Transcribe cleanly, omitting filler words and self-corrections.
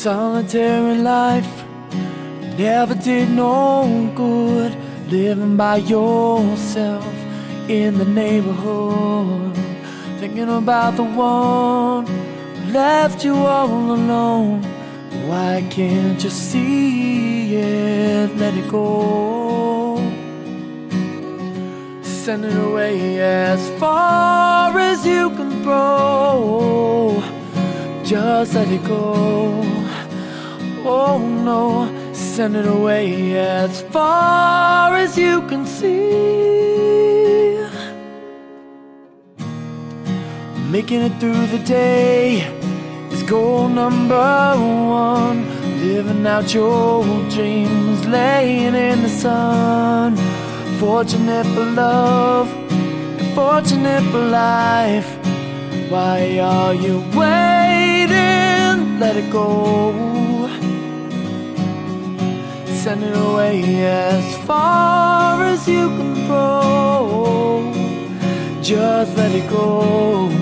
Solitary life never did no good. Living by yourself in the neighborhood, thinking about the one who left you all alone. Why can't you see it? Let it go. Send it away as far as you can throw. Just let it go. Oh no, send it away as far as you can see. Making it through the day is goal number one. Living out your dreams, laying in the sun. Fortunate for love, fortunate for life. Why are you waiting? Let it go. Send it away as far as you can throw. Just let it go.